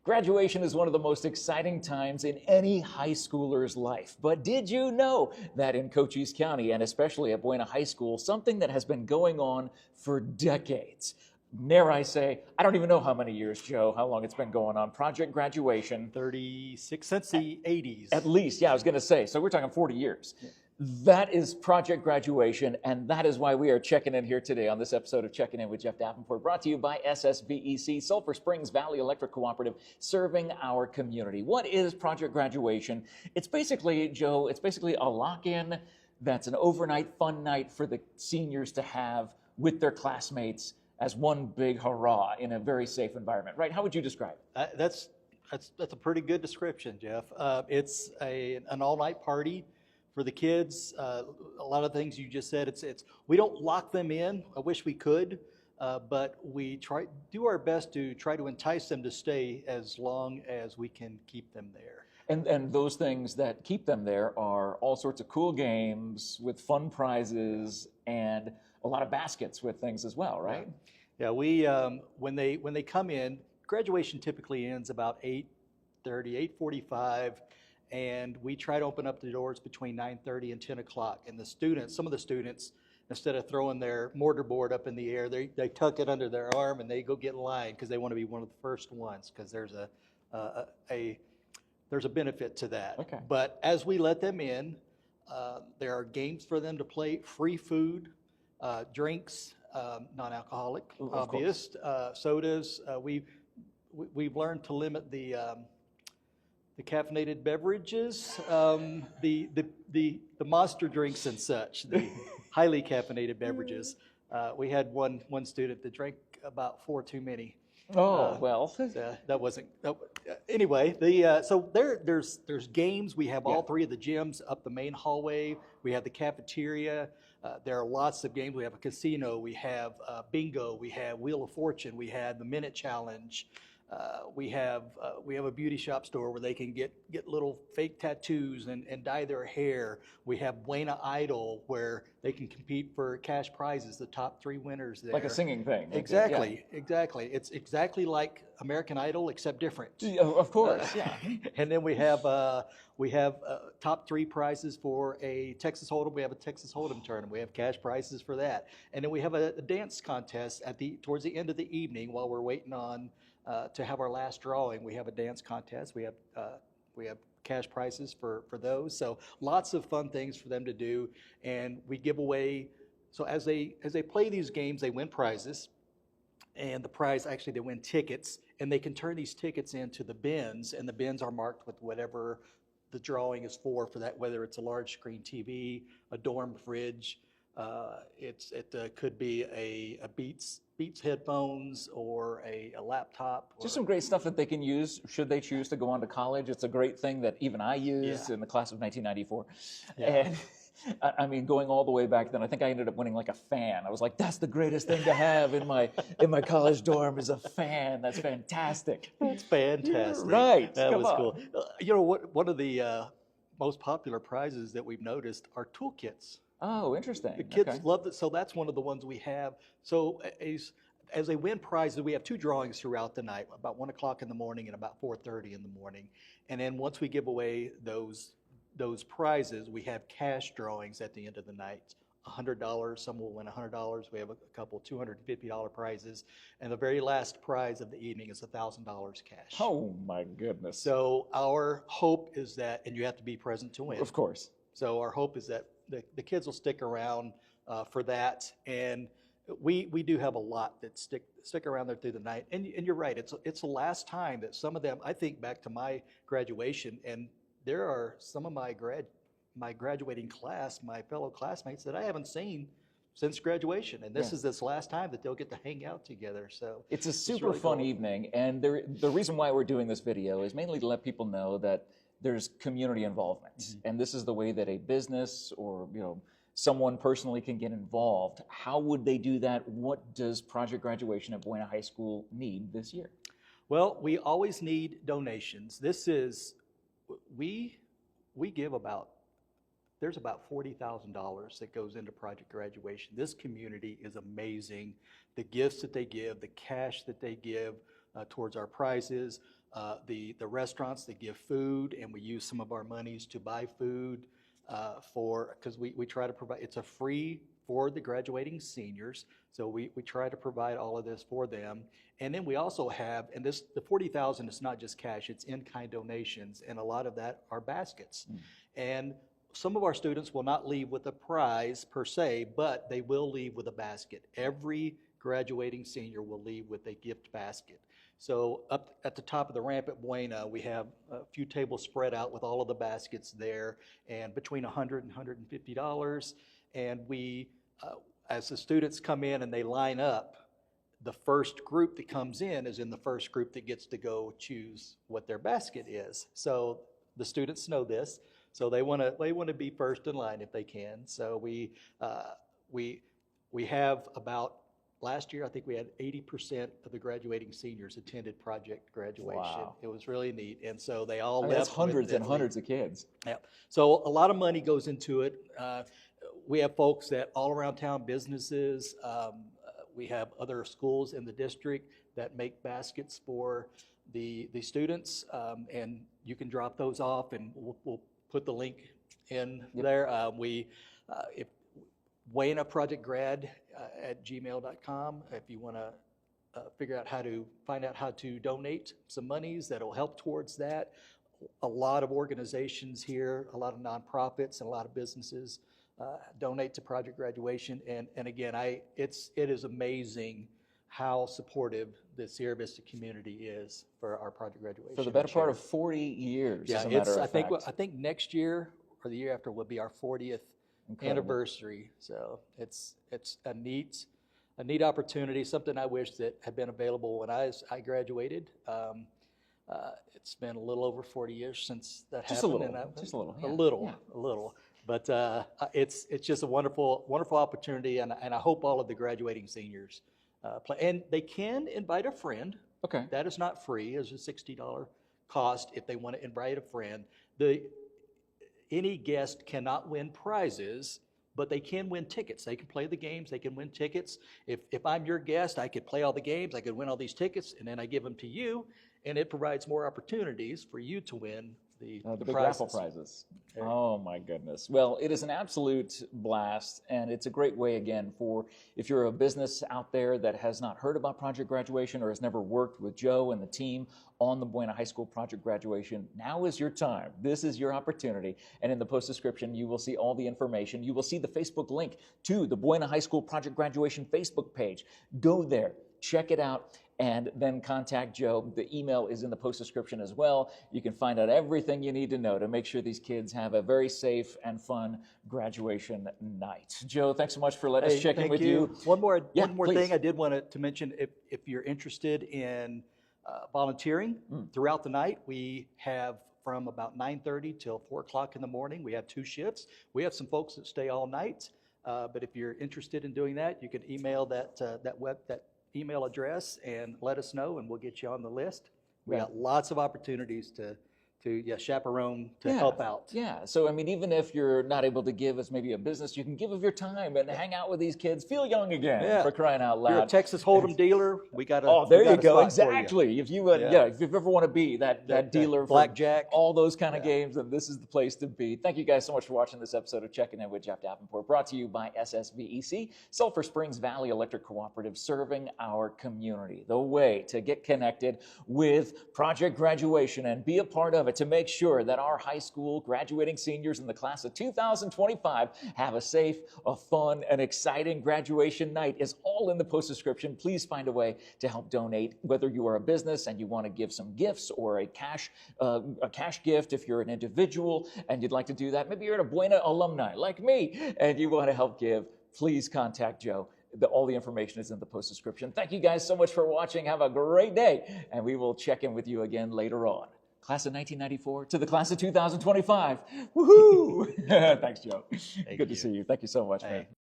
Graduation is one of the most exciting times in any high schooler's life. But did you know that in Cochise County, and especially at Buena High School, something that has been going on for decades? Dare I say, I don't even know how many years, Joe, how long it's been going on. Project Graduation. 36, since the 80s. At least, yeah, I was going to say. So we're talking 40 years. Yeah. That is Project Graduation, and that is why we are checking in here today on this episode of Checking In with Jeff Davenport, brought to you by SSVEC, Sulphur Springs Valley Electric Cooperative, serving our community. What is Project Graduation? It's basically, Joe, it's basically a lock-in that's an overnight fun night for the seniors to have with their classmates as one big hurrah in a very safe environment, right? How would you describe it? That's a pretty good description, Jeff. It's an all-night party for the kids. A lot of things you just said. It's we don't lock them in. I wish we could, but we do our best to try to entice them to stay as long as we can keep them there. And those things that keep them there are all sorts of cool games with fun prizes and a lot of baskets with things as well, right? Yeah, we when they come in, graduation typically ends about 8:30, 8:45, and we try to open up the doors between 9:30 and 10 o'clock. And some of the students, instead of throwing their mortar board up in the air, they tuck it under their arm and they go get in line because they want to be one of the first ones, because there's a benefit to that. Okay. But as we let them in, there are games for them to play, free food, drinks, non-alcoholic, obvious, sodas. We've learned to limit the caffeinated beverages, the monster drinks and such, the highly caffeinated beverages. We had one student that drank about 4 too many. Oh, well. That wasn't. Anyway, so there's games. We have all 3 of the gyms up the main hallway. We have the cafeteria. There are lots of games. We have a casino. We have bingo. We have Wheel of Fortune. We have the Minute Challenge. We have a beauty shop store where they can get little fake tattoos and dye their hair. We have Buena Idol, where they can compete for cash prizes, the top 3 winners there. Like a singing thing. Exactly, exactly. It's exactly like American Idol, except different. Of course, yeah. And then we have top 3 prizes for a Texas Hold'em. We have a Texas Hold'em tournament. We have cash prizes for that. And then we have a dance contest towards the end of the evening while we're waiting on to have our last drawing. We have a dance contest. We have cash prizes for those. So lots of fun things for them to do, and we give away. So as they play these games, they win prizes, and the prize, actually they win tickets, and they can turn these tickets into the bins, and the bins are marked with whatever the drawing is for that, whether it's a large screen TV, a dorm fridge. It could be a Beats headphones or a laptop. Just some great stuff that they can use should they choose to go on to college. It's a great thing that even I used in the class of 1994. Yeah. And I mean, going all the way back then, I think I ended up winning like a fan. I was like, that's the greatest thing to have in my college dorm is a fan. That's fantastic. That's fantastic. Right. That was cool. You know, one of the most popular prizes that we've noticed are toolkits. Oh, interesting. The kids love it, so that's one of the ones we have. So as they win prizes, we have 2 drawings throughout the night, about 1 o'clock in the morning and about 4:30 in the morning. And then once we give away those prizes, we have cash drawings at the end of the night. $100, some will win $100. We have a couple $250 prizes, and the very last prize of the evening is $1,000 cash. Oh my goodness! So our hope is that, and you have to be present to win. Of course. So our hope is that the kids will stick around for that, and we do have a lot that stick around there through the night. And you're right, it's the last time that some of them. I think back to my graduation, and there are some of my graduating class, my fellow classmates, that I haven't seen since graduation, and this is this last time that they'll get to hang out together. So it's a super really fun evening, and the reason why we're doing this video is mainly to let people know that there's community involvement, and this is the way that a business or someone personally can get involved. How would they do that? What does Project Graduation at Buena High School need this year? Well, we always need donations. We give there's about $40,000 that goes into Project Graduation. This community is amazing. The gifts that they give, the cash that they give, towards our prizes. The restaurants that give food, and we use some of our monies to buy food because we try to provide, it's a free for the graduating seniors. So we try to provide all of this for them. And then we also have, and the 40,000 is not just cash, it's in-kind donations, and a lot of that are baskets. And some of our students will not leave with a prize per se, but they will leave with a basket. Every graduating senior will leave with a gift basket. So up at the top of the ramp at Buena, we have a few tables spread out with all of the baskets there, and between $100 and $150. And we, as the students come in and they line up, the first group that comes in is in the first group that gets to go choose what their basket is. So the students know this, so they want to be first in line if they can. So we have about, last year I think we had 80% of the graduating seniors attended Project Graduation. Wow. It was really neat, and so they all left. That's hundreds and hundreds of kids. Yeah. So a lot of money goes into it. We have folks that all around town, businesses. We have other schools in the district that make baskets for the students, and you can drop those off, and we'll put the link in there. If Buena Project Grad at gmail.com, if you want to find out how to donate some monies that'll help towards that. A lot of organizations here, a lot of nonprofits, and a lot of businesses donate to Project Graduation, and again, it is amazing how supportive the Sierra Vista community is for our Project Graduation. For the better part of 40 years, as a matter of fact. I think next year or the year after will be our 40th anniversary. So it's a neat opportunity, something I wish that had been available when I graduated. It's been a little over 40 years since that happened. Just a little. A little. But it's just a wonderful opportunity, and I hope all of the graduating seniors play. And they can invite a friend. Okay. That is not free. It's a $60 cost if they want to invite a friend. Any guest cannot win prizes, but they can win tickets. They can play the games. They can win tickets. If I'm your guest, I could play all the games. I could win all these tickets, and then I give them to you, and it provides more opportunities for you to win the big raffle prizes. Oh my goodness. Well, it is an absolute blast, and it's a great way, again, for if you're a business out there that has not heard about Project Graduation or has never worked with Joe and the team on the Buena High School Project Graduation, now is your time. This is your opportunity. And in the post description, you will see all the information. You will see the Facebook link to the Buena High School Project Graduation Facebook page. Go there, check it out, and then contact Joe. The email is in the post description as well. You can find out everything you need to know to make sure these kids have a very safe and fun graduation night. Joe, thanks so much for letting us check in with you. One more thing I did want to mention. If you're interested in volunteering throughout the night, we have from about 9:30 till 4 o'clock in the morning. We have 2 shifts. We have some folks that stay all night, but if you're interested in doing that, you can email that email address and let us know, and we'll get you on the list. We got lots of opportunities to chaperone, to help out. Yeah, so I mean, even if you're not able to give as maybe a business, you can give of your time and hang out with these kids, feel young again, for crying out loud. If you're a Texas Hold'em dealer, we got a there you go, exactly. If you if you ever want to be that dealer, blackjack, all those kind of games, then this is the place to be. Thank you guys so much for watching this episode of Checking In with Jeff Davenport, brought to you by SSVEC, Sulphur Springs Valley Electric Cooperative, serving our community. The way to get connected with Project Graduation and be a part of it, to make sure that our high school graduating seniors in the class of 2025 have a safe, a fun, and exciting graduation night, is all in the post description. Please find a way to help donate, whether you are a business and you want to give some gifts, or a cash gift if you're an individual and you'd like to do that. Maybe you're a Buena alumni like me and you want to help give. Please contact Joe. All the information is in the post description. Thank you guys so much for watching. Have a great day, and we will check in with you again later on. Class of 1994 to the class of 2025. Woohoo! Thanks, Joe. Good to see you. Thank you so much, man.